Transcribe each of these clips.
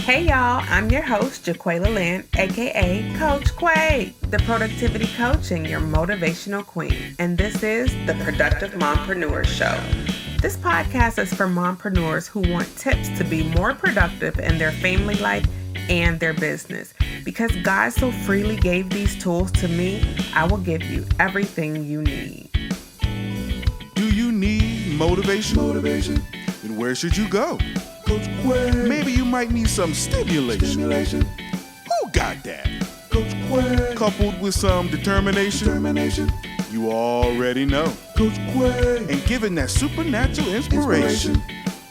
Hey y'all, I'm your host, Jaquela Lynn, aka Coach Quay, the productivity coach and your motivational queen. And this is the Productive Mompreneur Show. This podcast is for mompreneurs who want tips to be more productive in their family life and their business. Because God so freely gave these tools to me, I will give you everything you need. Do you need motivation? Then where should you go? Coach Quay. Maybe you might need some stimulation. Who got that? Coach Quay. Coupled with some determination. You already know. Coach Quay. And given that supernatural inspiration.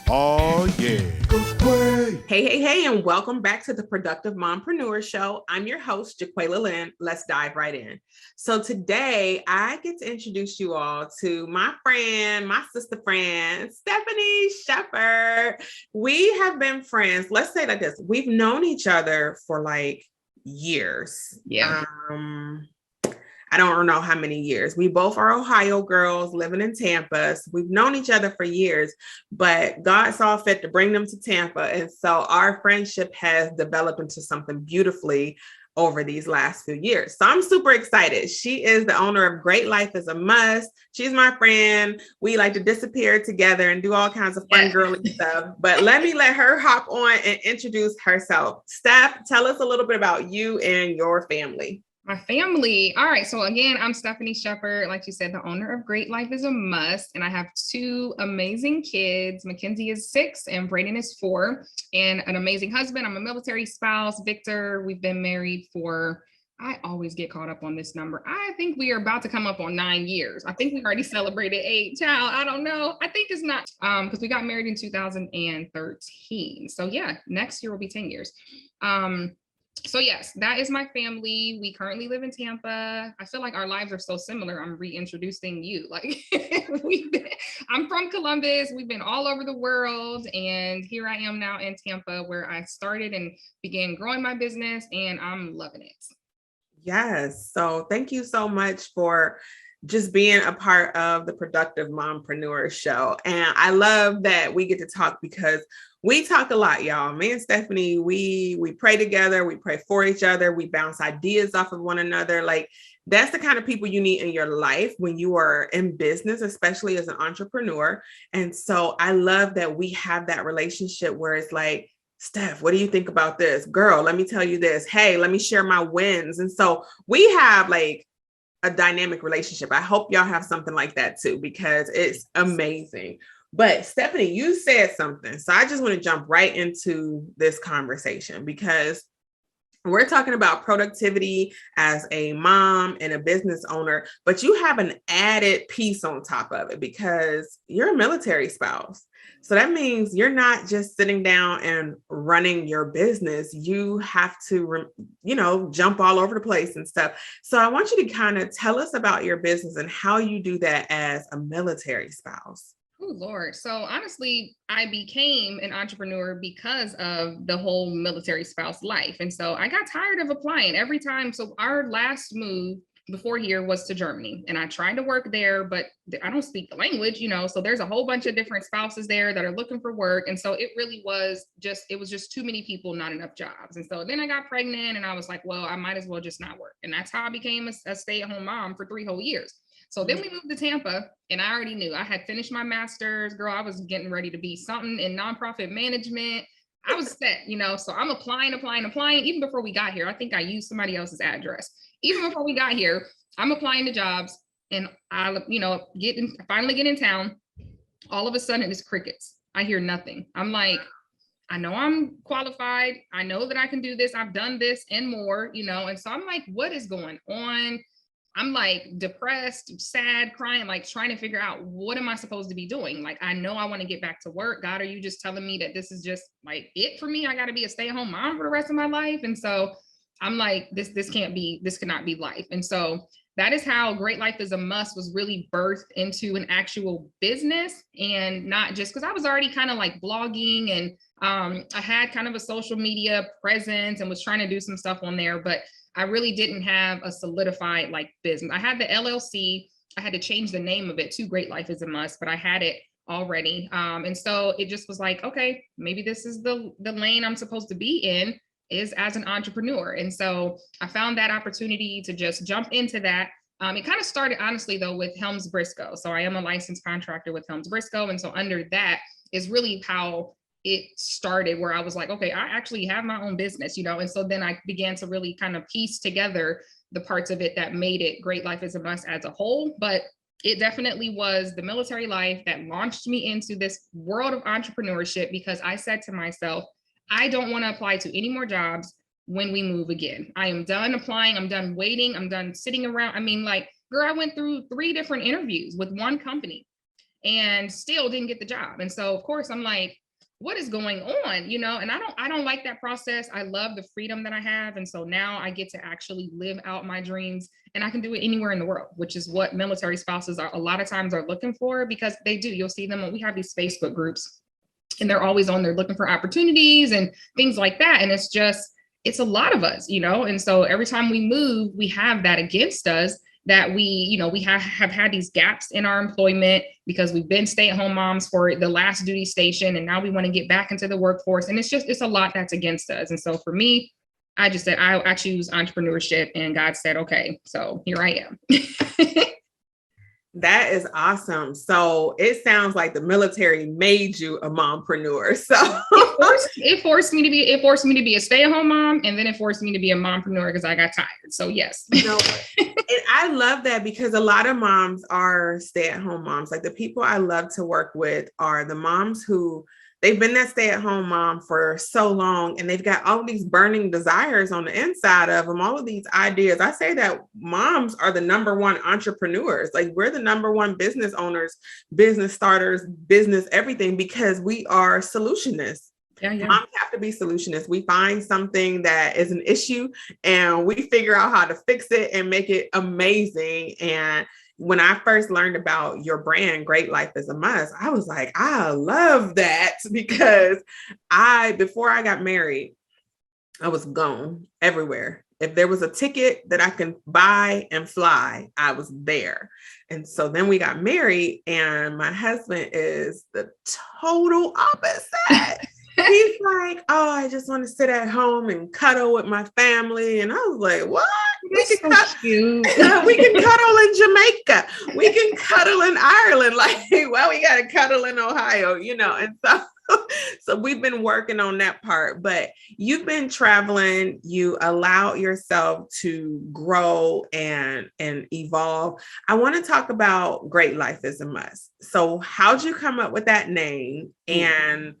Oh yeah. Coach Quay. Hey, and welcome back to the Productive Mompreneur Show. I'm your host, Jaquela Lynn. Let's dive right in. So today I get to introduce you all to my friend, my sister friend, Stephanie Shepherd. We have been friends. Let's say it like this. We've known each other for like years. Yeah. I don't know how many years. We both are Ohio girls living in Tampa. So we've known each other for years, but God saw fit to bring them to Tampa. And so our friendship has developed into something beautifully over these last few years. So I'm super excited. She is the owner of Great Life is a Must. She's my friend. We like to disappear together and do all kinds of fun girly stuff. But let her hop on and introduce herself. Steph, tell us a little bit about you and your family. My family. All right. So again, I'm Stephanie Shepherd. Like you said, the owner of Great Life is a Must. And I have two amazing kids. Mackenzie is 6 and Brayden is 4. And an amazing husband. I'm a military spouse, Victor. We've been married for, I always get caught up on this number. I think we are about to come up on 9 years. I think we already celebrated 8. Child, I don't know. I think it's not because we got married in 2013. So yeah, next year will be 10 years. So yes, that is my family. We currently live in Tampa. I feel like our lives are so similar. I'm reintroducing you. Like I'm from Columbus. We've been all over the world. And here I am now in Tampa where I started and began growing my business and I'm loving it. Yes. So thank you so much for just being a part of the Productive Mompreneur Show. And I love that we get to talk because we talk a lot, y'all. Me and Stephanie, we pray together. We pray for each other. We bounce ideas off of one another. Like that's the kind of people you need in your life when you are in business, especially as an entrepreneur. And so I love that we have that relationship where it's like, Steph, what do you think about this? Girl, let me tell you this. Hey, let me share my wins. And so we have like a dynamic relationship. I hope y'all have something like that too, because it's amazing. But Stephanie, you said something. So I just want to jump right into this conversation because we're talking about productivity as a mom and a business owner, but you have an added piece on top of it because you're a military spouse. So that means you're not just sitting down and running your business. You have to, jump all over the place and stuff. So I want you to kind of tell us about your business and how you do that as a military spouse. Oh, Lord. So honestly, I became an entrepreneur because of the whole military spouse life. And so I got tired of applying every time. So our last move before here was to Germany and I tried to work there, but I don't speak the language, so there's a whole bunch of different spouses there that are looking for work. And so it was just too many people, not enough jobs. And so then I got pregnant and I was like, well, I might as well just not work. And that's how I became a stay-at-home mom for 3 whole years. So then we moved to Tampa and I already knew I had finished my master's. Girl, I was getting ready to be something in nonprofit management. I was set, so I'm applying. Even before we got here, I think I used somebody else's address. Even before we got here, I'm applying to jobs and I, finally get in town. All of a sudden it's crickets. I hear nothing. I'm like, I know I'm qualified. I know that I can do this. I've done this and more, and so I'm like, what is going on? I'm like depressed, sad, crying, like trying to figure out what am I supposed to be doing? Like, I know I want to get back to work. God, are you just telling me that this is just like it for me? I got to be a stay-at-home mom for the rest of my life. And so I'm like, this cannot be life. And so that is how Great Life is a Must was really birthed into an actual business and not just because I was already kind of like blogging and I had kind of a social media presence and was trying to do some stuff on there, but I really didn't have a solidified like business. I had the LLC. I had to change the name of it to Great Life is a Must, but I had it already. And so it just was like, okay, maybe this is the lane I'm supposed to be in, is as an entrepreneur. And so I found that opportunity to just jump into that. It kind of started, honestly, though, with Helms Briscoe. So I am a licensed contractor with Helms Briscoe. And so under that is really how it started, where I was like, okay, I actually have my own business, you know? And so then I began to really kind of piece together the parts of it that made it Great Life is a Must as a whole. But it definitely was the military life that launched me into this world of entrepreneurship, because I said to myself, I don't want to apply to any more jobs when we move again. I am done applying. I'm done waiting. I'm done sitting around. I mean, like, girl, I went through 3 different interviews with one company and still didn't get the job. And so, of course, I'm like, what is going on? You know, and I don't like that process. I love the freedom that I have. And so now I get to actually live out my dreams, and I can do it anywhere in the world, which is what military spouses are a lot of times are looking for, because they do. You'll see them when we have these Facebook groups, and they're always on there looking for opportunities and things like that. And it's a lot of us, you know? And so every time we move, we have that against us, that we have had these gaps in our employment because we've been stay-at-home moms for the last duty station. And now we want to get back into the workforce. And it's a lot that's against us. And so for me, I just said, I choose entrepreneurship, and God said, okay, so here I am. That is awesome. So it sounds like the military made you a mompreneur. So it forced me to be a stay-at-home mom, and then it forced me to be a mompreneur because I got tired. So yes. And I love that, because a lot of moms are stay-at-home moms. Like, the people I love to work with are the moms who they've been that stay-at-home mom for so long, and they've got all these burning desires on the inside of them, all of these ideas. I say that moms are the number one entrepreneurs. Like, we're the number one business owners, business starters, business everything, because we are solutionists. Yeah. Moms have to be solutionists. We find something that is an issue, and we figure out how to fix it and make it amazing. And when I first learned about your brand, Great Life is a Must, I was like, I love that, because before I got married, I was gone everywhere. If there was a ticket that I can buy and fly, I was there. And so then we got married, and my husband is the total opposite. He's like, oh, I just want to sit at home and cuddle with my family. And I was like, what? We can cuddle in Jamaica. We can cuddle in Ireland. Like, well, we got to cuddle in Ohio, you know? And so we've been working on that part, but you've been traveling, you allow yourself to grow and evolve. I want to talk about Great Life is a Must. So how'd you come up with that name? And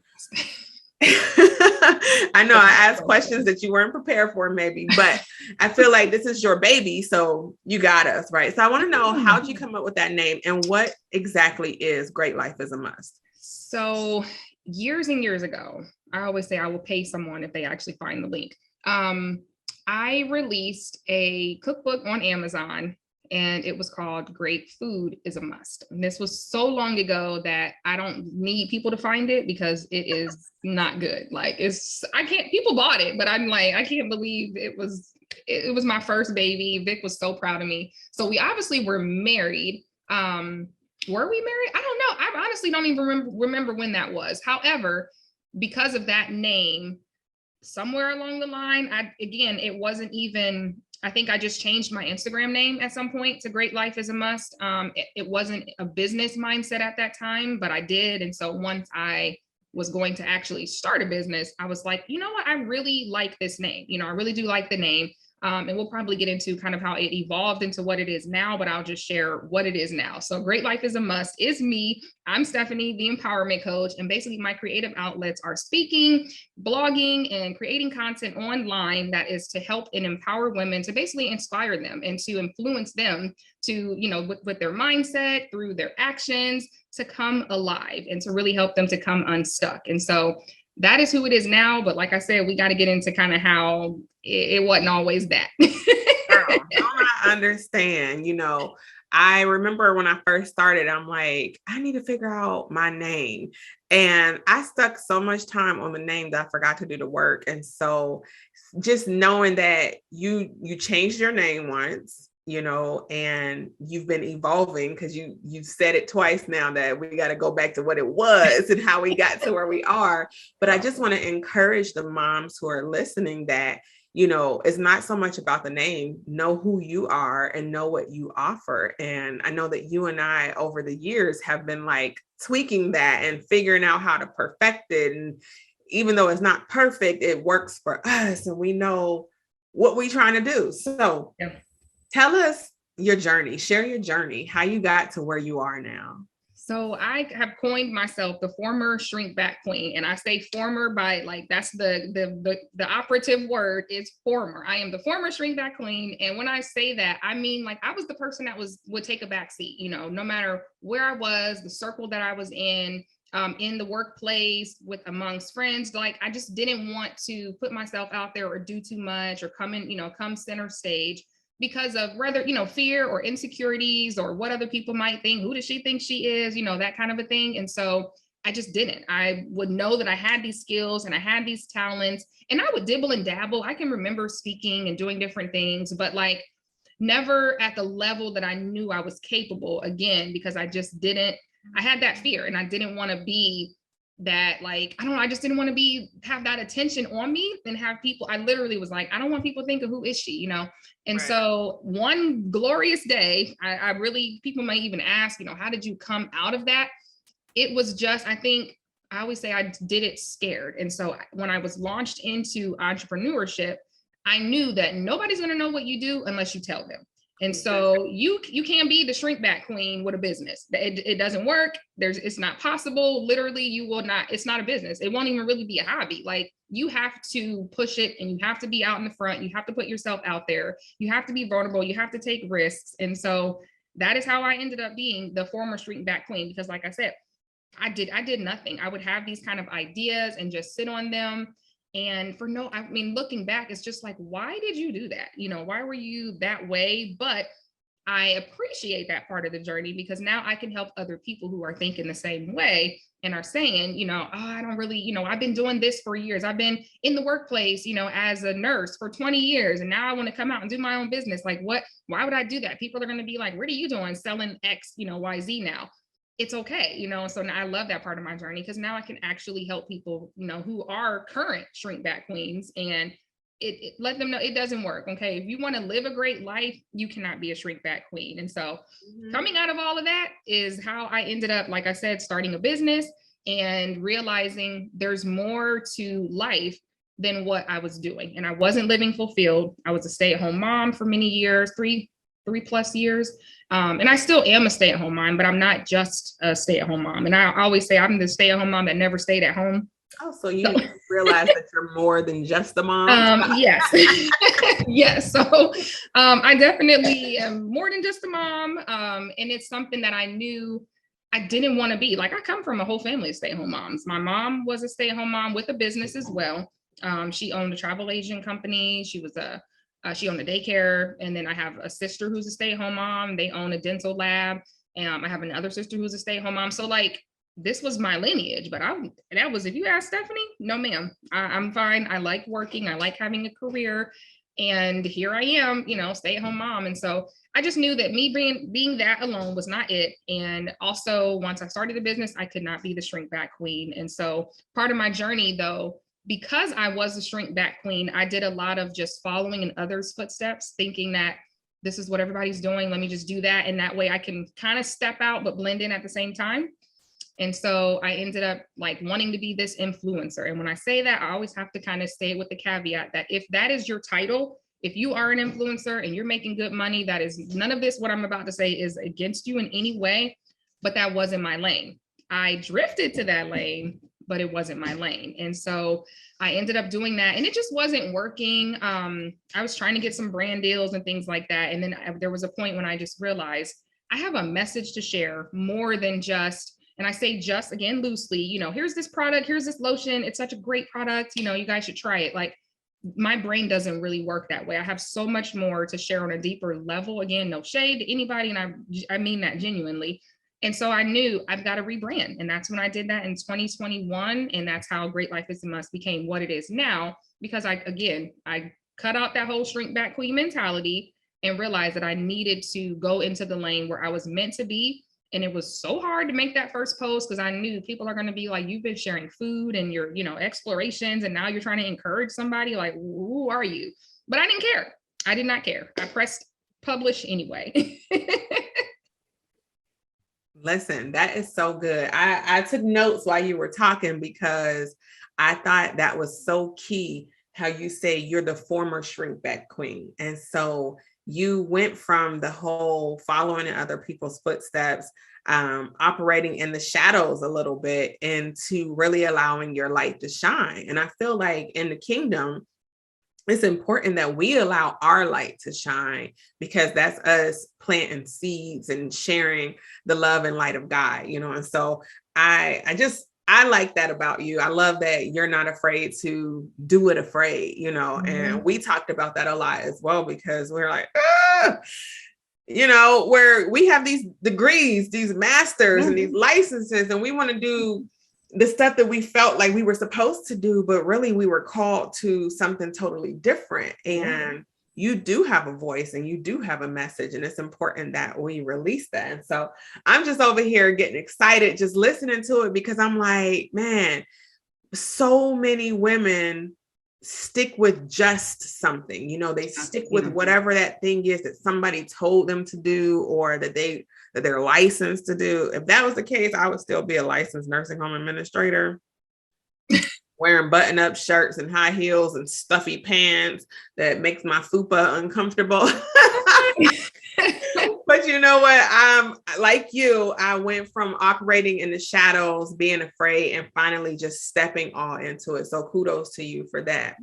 I know I asked questions that you weren't prepared for, maybe, but I feel like this is your baby, so you got us, right? So I want to know, how'd you come up with that name, and what exactly is Great Life is a Must? So years and years ago, I always say I will pay someone if they actually find the link. I released a cookbook on Amazon, and it was called Great Food is a Must. And this was so long ago that I don't need people to find it, because it is not good. Like, people bought it, but I'm like, I can't believe it was my first baby. Vic was so proud of me. So we obviously were married. Were we married? I don't know. I honestly don't even remember when that was. However, because of that name, somewhere along the line, it wasn't even, I think I just changed my Instagram name at some point to Great Life is a Must. It wasn't a business mindset at that time, but I did. And so once I was going to actually start a business, I was like, you know what? I really like this name. You know, I really do like the name. And we'll probably get into kind of how it evolved into what it is now, but I'll just share what it is now. So Great Life is a Must is me. I'm Stephani, the empowerment coach. And basically my creative outlets are speaking, blogging, and creating content online that is to help and empower women, to basically inspire them and to influence them to, you know, with their mindset, through their actions, to come alive and to really help them to come unstuck. And so that is who it is now. But like I said, we got to get into kind of how it wasn't always that. Girl, don't I understand? You know, I remember when I first started, I'm like, I need to figure out my name. And I stuck so much time on the name that I forgot to do the work. And so just knowing that you changed your name once, and you've been evolving, because you've said it twice now that we got to go back to what it was and how we got to where we are. But I just want to encourage the moms who are listening that, it's not so much about the name. Know who you are and know what you offer. And I know that you and I over the years have been like tweaking that and figuring out how to perfect it. And even though it's not perfect, it works for us and we know what we're trying to do. So tell us your journey, share your journey, how you got to where you are now. So I have coined myself the former shrink back queen. And I say former by like, that's the operative word is former. I am the former shrink back queen. And when I say that, I mean, like, I was the person that would take a back seat, no matter where I was, the circle that I was in the workplace, with amongst friends. Like, I just didn't want to put myself out there or do too much or come center stage, because of rather, fear or insecurities or what other people might think. Who does she think she is? That kind of a thing. And so I just didn't. I would know that I had these skills and I had these talents, and I would dibble and dabble. I can remember speaking and doing different things, but like never at the level that I knew I was capable, again, because I had that fear, and I didn't want to be that, like, I don't know, I just didn't want to have that attention on me and have people, I literally was like, I don't want people to think of who is she, And right. So one glorious day, I really, people might even ask, how did you come out of that? It was just, I think, I always say I did it scared. And so when I was launched into entrepreneurship, I knew that nobody's going to know what you do unless you tell them. And so you can't be the shrink back queen with a business. It doesn't work. It's not possible. Literally, you will not, it's not a business. It won't even really be a hobby. Like, you have to push it, and you have to be out in the front. You have to put yourself out there. You have to be vulnerable. You have to take risks. And so that is how I ended up being the former shrink back queen, because like I said, I did nothing. I would have these kind of ideas and just sit on them. And looking back, it's just like, why did you do that? Why were you that way? But I appreciate that part of the journey, because now I can help other people who are thinking the same way and are saying, I don't really, I've been doing this for years. I've been in the workplace, as a nurse for 20 years. And now I want to come out and do my own business. Like, why would I do that? People are going to be like, what are you doing selling X, Y, Z now? It's okay, so now I love that part of my journey, because now I can actually help people, who are current shrink back queens, and it let them know it doesn't work. Okay, if you want to live a great life, you cannot be a shrink back queen. And so coming out of all of that is how I ended up, like I said, starting a business and realizing there's more to life than what I was doing. And I wasn't living fulfilled. I was a stay-at-home mom for many years, three plus years. And I still am a stay-at-home mom, but I'm not just a stay-at-home mom. And I always say I'm the stay-at-home mom that never stayed at home. Oh, so you realize that you're more than just a mom? Yes. Yes. So I definitely am more than just a mom. And it's something that I knew I didn't want to be. Like, I come from a whole family of stay-at-home moms. My mom was a stay-at-home mom with a business as well. She owned a travel agent company. She owned a daycare. And then I have a sister who's a stay-at-home mom. They own a dental lab. I have another sister who's a stay-at-home mom. So like, this was my lineage, but if you ask Stephanie, no, ma'am, I'm fine. I like working. I like having a career. And here I am, stay-at-home mom. And so I just knew that me being that alone was not it. And also, once I started the business, I could not be the shrink back queen. And so part of my journey, though, because I was a shrink back queen, I did a lot of just following in others' footsteps, thinking that this is what everybody's doing. Let me just do that. And that way I can kind of step out, but blend in at the same time. And so I ended up like wanting to be this influencer. And when I say that, I always have to kind of say it with the caveat that if that is your title, if you are an influencer and you're making good money, that is none of this, what I'm about to say, is against you in any way, but that wasn't my lane. I drifted to that lane, but it wasn't my lane. And so I ended up doing that, and it just wasn't working. I was trying to get some brand deals and things like that. And then there was a point when I just realized I have a message to share more than just, and I say just, again, loosely, here's this product, here's this lotion. It's such a great product. You guys should try it. Like, my brain doesn't really work that way. I have so much more to share on a deeper level. Again, no shade to anybody. And I mean that genuinely. And so I knew I've got to rebrand. And that's when I did that in 2021. And that's how Great Life is a Must became what it is now, because I cut out that whole shrink back queen mentality and realized that I needed to go into the lane where I was meant to be. And it was so hard to make that first post because I knew people are going to be like, you've been sharing food and your, explorations, and now you're trying to encourage somebody. Like, who are you? But I didn't care. I did not care. I pressed publish anyway. Listen, that is so good. I took notes while you were talking because I thought that was so key. How you say you're the former shrink back queen. And so you went from the whole following in other people's footsteps, operating in the shadows a little bit, into really allowing your light to shine. And I feel like in the kingdom, it's important that we allow our light to shine, because that's us planting seeds and sharing the love and light of God, And so I like that about you. I love that you're not afraid to do it afraid, Mm-hmm. And we talked about that a lot as well, because we're like, where we have these degrees, these masters and these licenses, and we want to do the stuff that we felt like we were supposed to do, but really we were called to something totally different. And you do have a voice and you do have a message, and it's important that we release that. And so I'm just over here getting excited, just listening to it, because I'm like, man, so many women stick with just something, they stick with whatever that thing is that somebody told them to do, or that they're licensed to do. If that was the case, I would still be a licensed nursing home administrator, wearing button-up shirts and high heels and stuffy pants that makes my fupa uncomfortable. But you know what? Like you, I went from operating in the shadows, being afraid, and finally just stepping all into it. So kudos to you for that.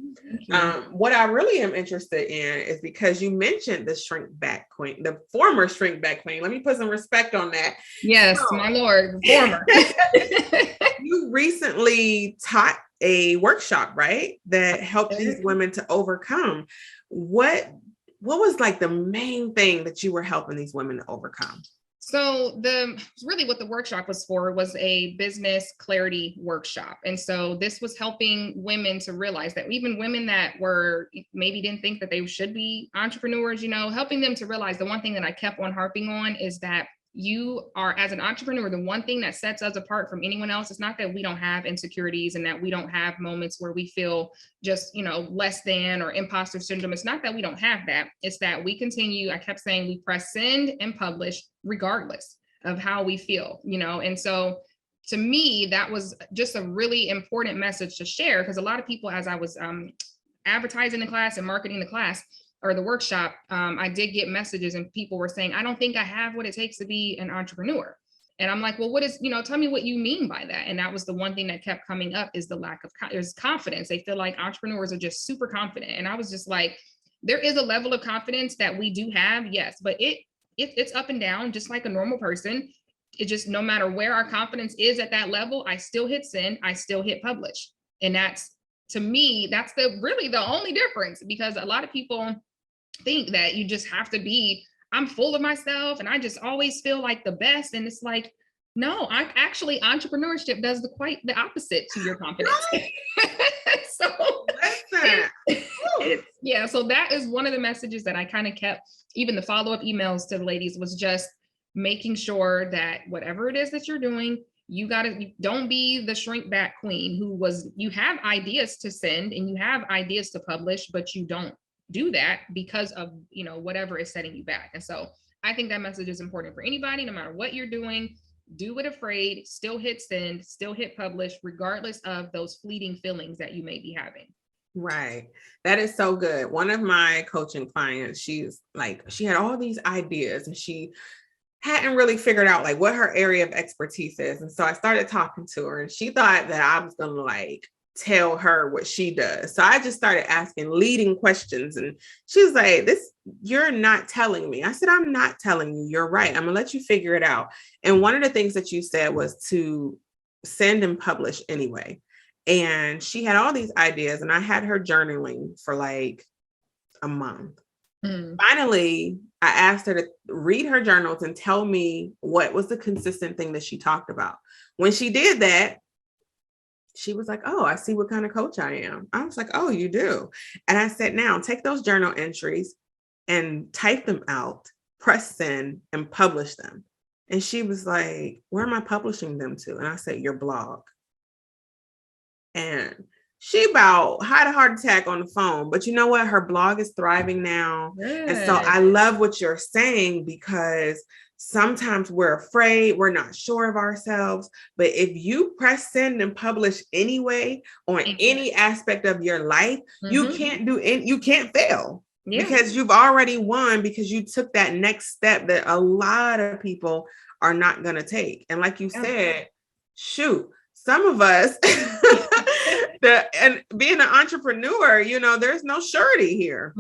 What I really am interested in is, because you mentioned the shrink back queen, the former shrink back queen. Let me put some respect on that. Yes, my Lord, former. You recently taught a workshop, right? That helped these women to overcome. What was like the main thing that you were helping these women to overcome? So really what the workshop was for was a business clarity workshop. And so this was helping women to realize that even women that were maybe didn't think that they should be entrepreneurs, helping them to realize the one thing that I kept on harping on is that you are, as an entrepreneur, the one thing that sets us apart from anyone else. It's not that we don't have insecurities and that we don't have moments where we feel just, less than, or imposter syndrome. It's not that we don't have that. It's that we continue. I kept saying we press send and publish regardless of how we feel, And so to me, that was just a really important message to share, because a lot of people, as I was advertising the class and marketing the class, or the workshop, I did get messages and people were saying, I don't think I have what it takes to be an entrepreneur. And I'm like, well, what is, tell me what you mean by that. And that was the one thing that kept coming up, is the lack of there's confidence. They feel like entrepreneurs are just super confident. And I was just like, there is a level of confidence that we do have. Yes, but it's up and down, just like a normal person. It just, no matter where our confidence is at that level, I still hit send, I still hit publish. And that's, to me, that's really the only difference, because a lot of people think that you just have to be, I'm full of myself and I just always feel like the best. And it's like, no, entrepreneurship does quite the opposite to your confidence. So so that is one of the messages that I kind of kept, even the follow-up emails to the ladies, was just making sure that whatever it is that you're doing, you don't be the shrink back queen you have ideas to send and you have ideas to publish, but you don't do that because of, whatever is setting you back. And so I think that message is important for anybody, no matter what you're doing. Do it afraid, still hit send, still hit publish, regardless of those fleeting feelings that you may be having. Right. That is so good. One of my coaching clients, she had all these ideas and she hadn't really figured out like what her area of expertise is. And so I started talking to her, and she thought that I was going to tell her what she does. So I just started asking leading questions, and she was like, you're not telling me. I said, I'm not telling you. You're right. I'm gonna let you figure it out. And one of the things that you said was to send and publish anyway. And she had all these ideas, and I had her journaling for like a month. Finally, I asked her to read her journals and tell me what was the consistent thing that she talked about. When she did that, she was like, oh, I see what kind of coach I am. I was like, oh, you do. And I said, now take those journal entries and type them out, press send, and publish them. And she was like, where am I publishing them to? And I said, your blog. And she about had a heart attack on the phone, but you know what? Her blog is thriving now. Good. And so I love what you're saying, because sometimes we're afraid, we're not sure of ourselves, but if you press send and publish anyway on any aspect of your life, you can't fail. Yeah. Because you've already won, because you took that next step that a lot of people are not going to take. And like you said, shoot, some of us, and being an entrepreneur, you know, there's no surety here.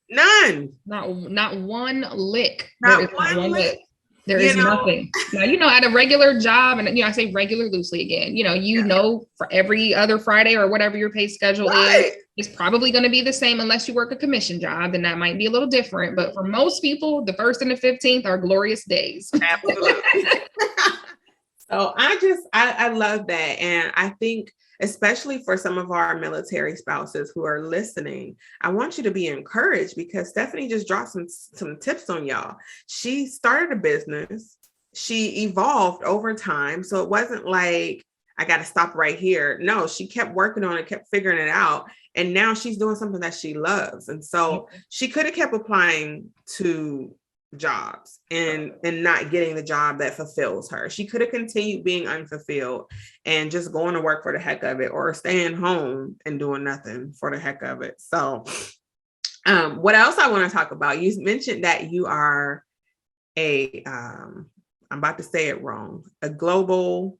None. Not one lick. Not one lick. There is nothing. Now, you know, at a regular job, and, you know, I say regular loosely again, you know, for every other Friday or whatever your pay schedule is, it's probably going to be the same unless you work a commission job, then that might be a little different. But for most people, the 1st and the 15th are glorious days. Absolutely. So I love that. And I think, especially for some of our military spouses who are listening, I want you to be encouraged, because Stephani just dropped some tips on y'all. She started a business. She evolved over time. So it wasn't like, I got to stop right here. No, she kept working on it, kept figuring it out. And now she's doing something that she loves. And so she could have kept applying to jobs and not getting the job that fulfills her. She could have continued being unfulfilled and just going to work for the heck of it, or staying home and doing nothing for the heck of it. So what else I want to talk about? You mentioned that you are I'm about to say it wrong, a global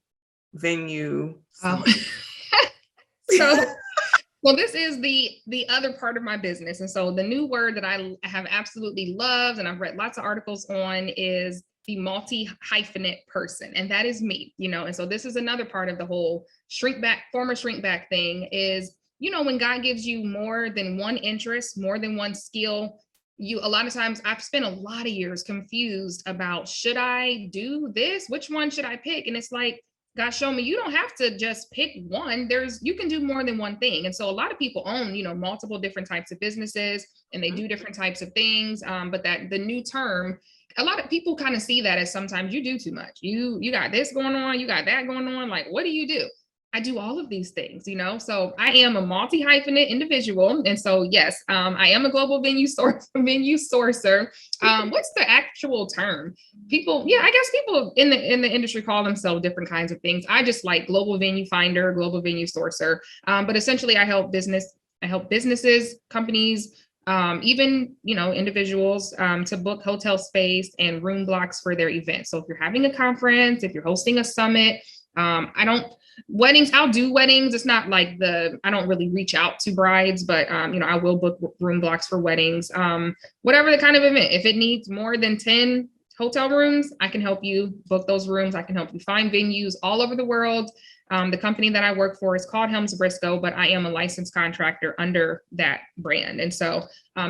venue. So well, this is the other part of my business. And so the new word that I have absolutely loved, and I've read lots of articles on, is the multi-hyphenate person. And that is me, you know. And so this is another part of the whole former shrink back thing is, you know, when God gives you more than one interest, more than one skill, a lot of times I've spent a lot of years confused about, should I do this? Which one should I pick? And it's like, God showed me, you don't have to just pick one. You can do more than one thing. And so a lot of people own, you know, multiple different types of businesses, and they do different types of things. But that the new term, a lot of people kind of see that as sometimes you do too much. You got this going on, you got that going on. Like, what do you do? I do all of these things, you know, so I am a multi-hyphenate individual. And so, yes, I am a global venue sourcer. What's the actual term? I guess people in the industry call themselves different kinds of things. I just like global venue finder, global venue sourcer. But essentially I help businesses, companies, even, you know, individuals to book hotel space and room blocks for their events. So if you're having a conference, if you're hosting a summit, weddings, I'll do weddings. It's not like I don't really reach out to brides, but, you know, I will book room blocks for weddings, whatever the kind of event. If it needs more than 10 hotel rooms, I can help you book those rooms. I can help you find venues all over the world. The company that I work for is called Helms Briscoe, but I am a licensed contractor under that brand. And so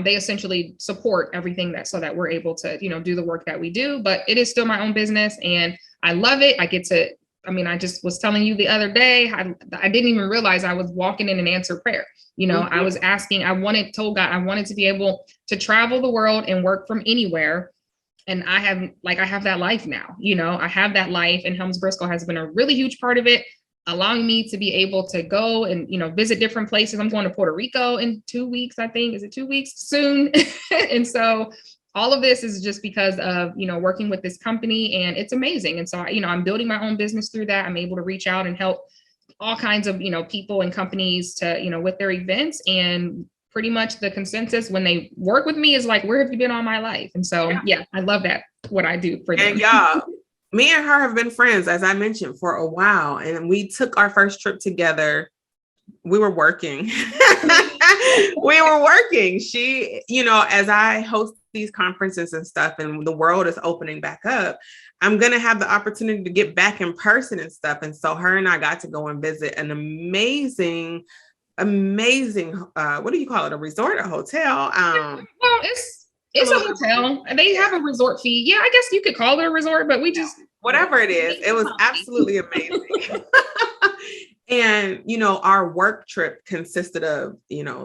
they essentially support everything so that we're able to, you know, do the work that we do, but it is still my own business and I love it. I just was telling you the other day, I didn't even realize I was walking in an answered prayer. You know, I was asking, told God, I wanted to be able to travel the world and work from anywhere. And I have that life now, you know, I have that life, and Helms Briscoe has been a really huge part of it, allowing me to be able to go and, you know, visit different places. I'm going to Puerto Rico in 2 weeks, I think. Is it 2 weeks soon? And so all of this is just because of, you know, working with this company, and it's amazing. And so, you know, I'm building my own business through that. I'm able to reach out and help all kinds of, you know, people and companies to, you know, with their events. And pretty much the consensus when they work with me is like, where have you been all my life? And so, yeah, I love that, what I do for them. And y'all, me and her have been friends, as I mentioned, for a while. And we took our first trip together. We were working. She, you know, as I host these conferences and stuff, and the world is opening back up, I'm going to have the opportunity to get back in person and stuff. And so her and I got to go and visit an amazing, what do you call it? A resort, a hotel? Well, it's a hotel. They have a resort fee. Yeah, I guess you could call it a resort, but we just... Whatever it is, it was absolutely amazing. And, our work trip consisted of,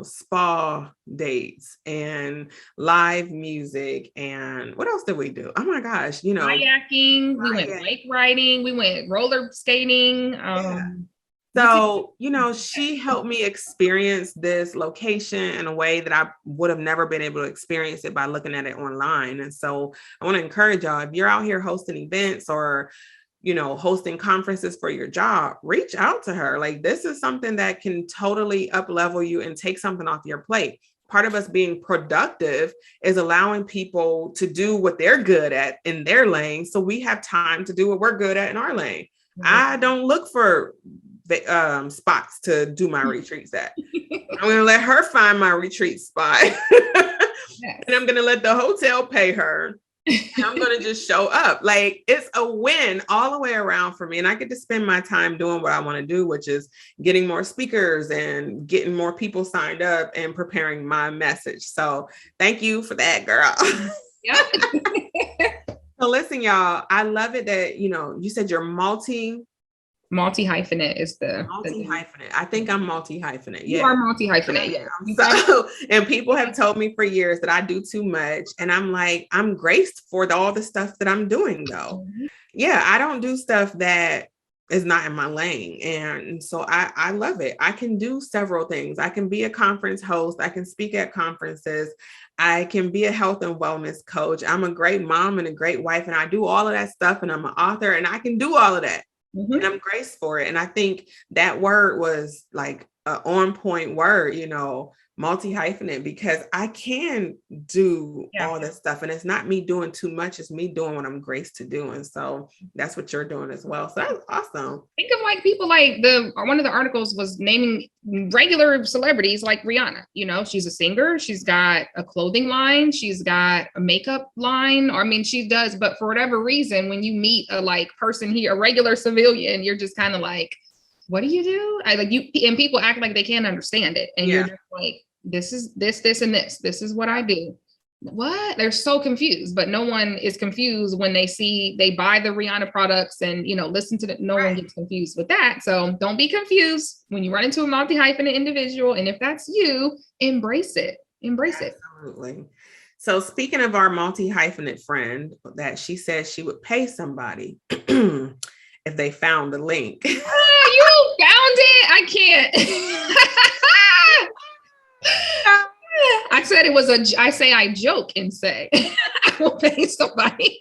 spa dates and live music. And what else did we do? Oh my gosh, kayaking, we went bike riding, we went roller skating. So, she helped me experience this location in a way that I would have never been able to experience it by looking at it online. And so I want to encourage y'all, if you're out here hosting events or hosting conferences for your job, reach out to her. Like, this is something that can totally up level you and take something off your plate. Part of us being productive is allowing people to do what they're good at in their lane. So we have time to do what we're good at in our lane. Mm-hmm. I don't look for spots to do my retreats at. I'm going to let her find my retreat spot. Yes. And I'm going to let the hotel pay her. I'm going to just show up. Like, it's a win all the way around for me. And I get to spend my time doing what I want to do, which is getting more speakers and getting more people signed up and preparing my message. So thank you for that, girl. Yep. So listen, y'all, I love it that, you said you're multi-hyphenate is the multi-hyphenate. I think I'm multi-hyphenate. Yeah. You are multi-hyphenate. Yeah. So, and people have told me for years that I do too much. And I'm like, I'm graced for all the stuff that I'm doing though. Mm-hmm. Yeah. I don't do stuff that is not in my lane. And so I love it. I can do several things. I can be a conference host. I can speak at conferences. I can be a health and wellness coach. I'm a great mom and a great wife. And I do all of that stuff. And I'm an author and I can do all of that. Mm-hmm. And I'm graced for it. And I think that word was like an on point word, multi-hyphenate, because I can do all this stuff. And it's not me doing too much. It's me doing what I'm graced to do. And so that's what you're doing as well. So that's awesome. Think of like people like one of the articles was naming regular celebrities like Rihanna. She's a singer. She's got a clothing line. She's got a makeup line. Or, I mean, she does. But for whatever reason, when you meet a person here, a regular civilian, you're just kind of like, what do you do? And people act like they can't understand it. And you're just like, this is this, and this. This is what I do. What? They're so confused, but no one is confused when they buy the Rihanna products and, listen to no one gets confused with that. So don't be confused when you run into a multi-hyphenate individual. And if that's you, embrace it. Embrace it. Absolutely. So speaking of our multi-hyphenate friend, that she said she would pay somebody if they found the link. You found it? I can't. I said it was I joke and say I will pay somebody.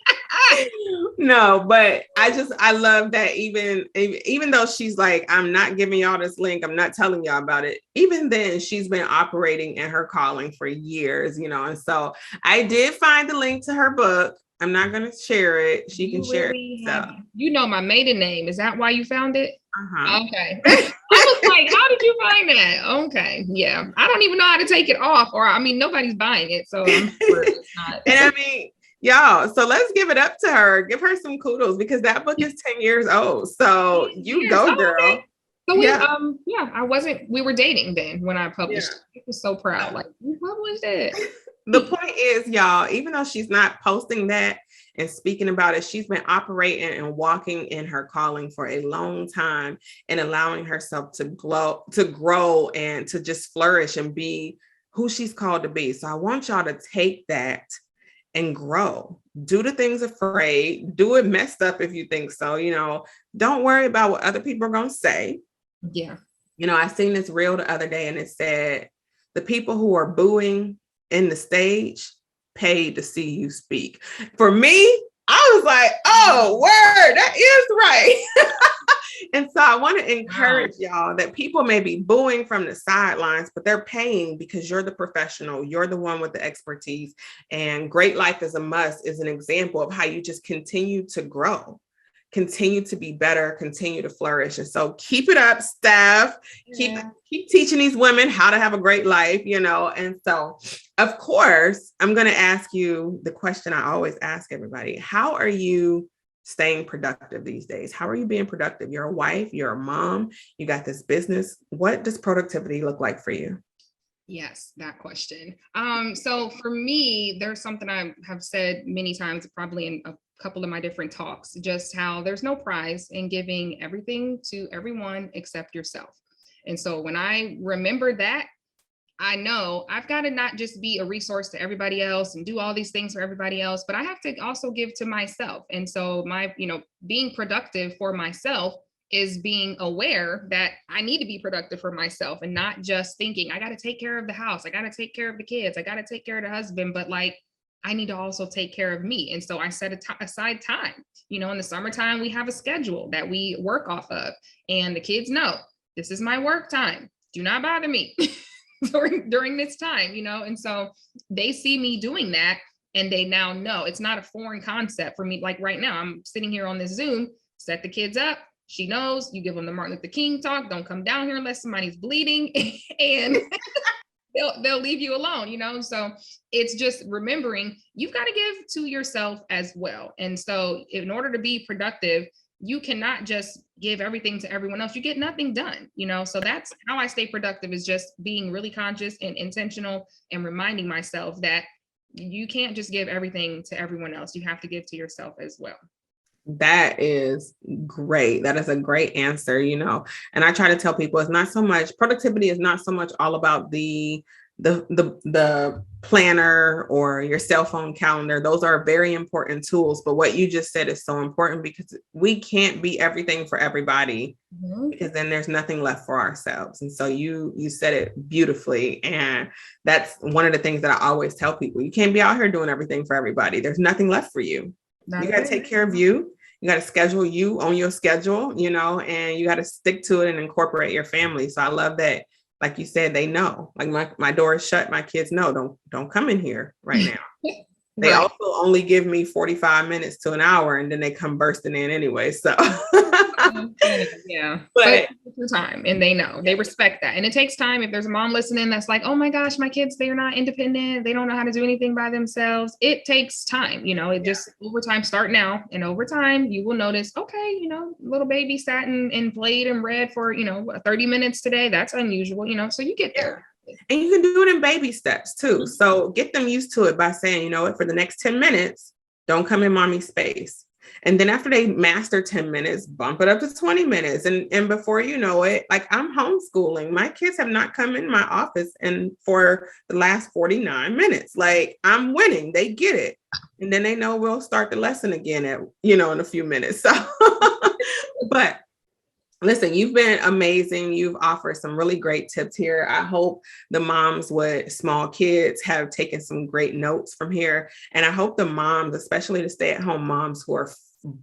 No, but I love that even though she's like, I'm not giving y'all this link, I'm not telling y'all about it. Even then, she's been operating in her calling for years, and so I did find the link to her book. I'm not going to share it. She can share it. So. My maiden name. Is that why you found it? Uh-huh. Okay. I was like, how did you find that? Okay. Yeah. I don't even know how to take it off, nobody's buying it. So I'm sure it's not. And y'all, so let's give it up to her. Give her some kudos because that book is 10 years old. So you go, girl. Okay. So we were dating then when I published. I was so proud. Like, you published it. The point is, y'all, even though she's not posting that and speaking about it, she's been operating and walking in her calling for a long time and allowing herself to grow and to just flourish and be who she's called to be. So I want y'all to take that and grow. Do the things afraid. Do it messed up if you think so. Don't worry about what other people are going to say. Yeah. I seen this reel the other day and it said, the people who are booing in the stage paid to see you speak. For me, I was like, oh, word, that is right. And so I want to encourage y'all that people may be booing from the sidelines, but they're paying because you're the professional. You're the one with the expertise. And Great Life is a Must is an example of how you just continue to grow, continue to be better, continue to flourish. And so keep it up, Steph. Yeah. Keep teaching these women how to have a great life, And so, of course, I'm going to ask you the question I always ask everybody. How are you staying productive these days? How are you being productive? You're a wife, you're a mom, you got this business. What does productivity look like for you? Yes, that question. So for me, there's something I have said many times, probably in a couple of my different talks, just how there's no prize in giving everything to everyone except yourself. And so when I remember that, I know I've got to not just be a resource to everybody else and do all these things for everybody else, but I have to also give to myself. And so my, being productive for myself is being aware that I need to be productive for myself and not just thinking I got to take care of the house. I got to take care of the kids. I got to take care of the husband, but like, I need to also take care of me. And so I set aside time, in the summertime, we have a schedule that we work off of, and the kids know this is my work time. Do not bother me during this time, and so they see me doing that, and they now know it's not a foreign concept for me. Like right now, I'm sitting here on this Zoom, set the kids up. She knows, you give them the Martin Luther King talk. Don't come down here unless somebody's bleeding, and they'll leave you alone, So it's just remembering you've got to give to yourself as well. And so in order to be productive, you cannot just give everything to everyone else. You get nothing done, So that's how I stay productive, is just being really conscious and intentional and reminding myself that you can't just give everything to everyone else. You have to give to yourself as well. That is great. That is a great answer, and I try to tell people productivity is not so much all about the planner or your cell phone calendar. Those are very important tools. But what you just said is so important, because we can't be everything for everybody, because then there's nothing left for ourselves. And so you said it beautifully. And that's one of the things that I always tell people. You can't be out here doing everything for everybody. There's nothing left for you. You got to take care of you. You got to schedule you on your schedule, and you got to stick to it and incorporate your family. So I love that. Like you said, they know, like my door is shut. My kids know, don't come in here right now. They Right. also only give me 45 minutes to an hour, and then they come bursting in anyway. So Yeah, but time, and they know, they respect that. And it takes time. If there's a mom listening that's like, oh my gosh, my kids, they're not independent, they don't know how to do anything by themselves. It takes time, it just over time. Start now, and over time you will notice, okay, little baby sat and played and read for 30 minutes today. That's unusual, so you get there. And you can do it in baby steps too. So get them used to it by saying, for the next 10 minutes, don't come in mommy's space. And then after they master 10 minutes, bump it up to 20 minutes. And before you know it, like, I'm homeschooling. My kids have not come in my office for the last 49 minutes. Like, I'm winning. They get it. And then they know we'll start the lesson again in a few minutes. So, but listen, you've been amazing. You've offered some really great tips here. I hope the moms with small kids have taken some great notes from here. And I hope the moms, especially the stay-at-home moms who are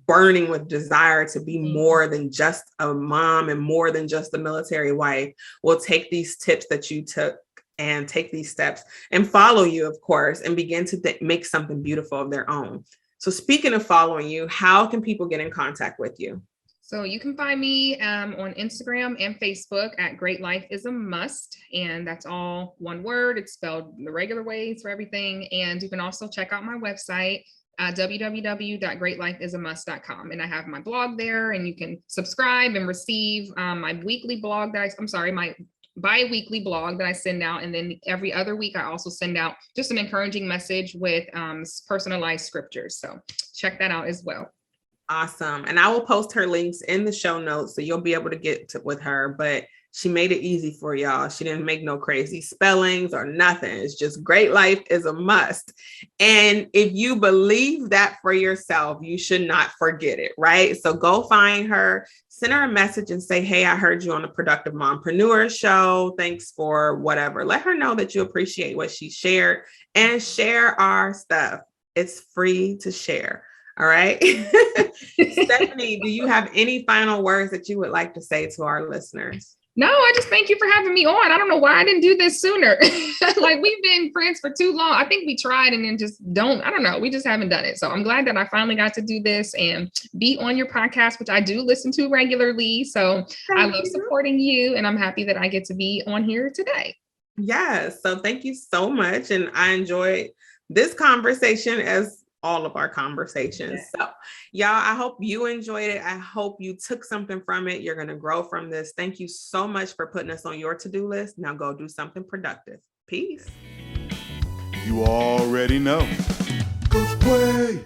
burning with desire to be more than just a mom and more than just a military wife, will take these tips that you took and take these steps and follow you, of course, and begin to make something beautiful of their own. So speaking of following you, how can people get in contact with you? So you can find me on Instagram and Facebook at Great Life is a Must. And that's all one word. It's spelled the regular ways for everything. And you can also check out my website, www.greatlifeisamust.com. And I have my blog there, and you can subscribe and receive my weekly blog my bi-weekly blog that I send out. And then every other week, I also send out just an encouraging message with personalized scriptures. So check that out as well. Awesome. And I will post her links in the show notes, so you'll be able to get with her, but she made it easy for y'all. She didn't make no crazy spellings or nothing. It's just Great Life is a Must. And if you believe that for yourself, you should not forget it, right? So go find her, send her a message and say, hey, I heard you on the Productive Mompreneur show. Thanks for whatever. Let her know that you appreciate what she shared, and share our stuff. It's free to share. All right. Stephanie, do you have any final words that you would like to say to our listeners? No, I just thank you for having me on. I don't know why I didn't do this sooner. Like, we've been friends for too long. I think we tried and then I don't know. We just haven't done it. So I'm glad that I finally got to do this and be on your podcast, which I do listen to regularly. So I love supporting you, and I'm happy that I get to be on here today. Yes. So thank you so much. And I enjoyed this conversation, as all of our conversations. So y'all, I hope you enjoyed it. I hope you took something from it. You're going to grow from this. Thank you so much for putting us on your to-do list. Now go do something productive. Peace. You already know. Coach Quay.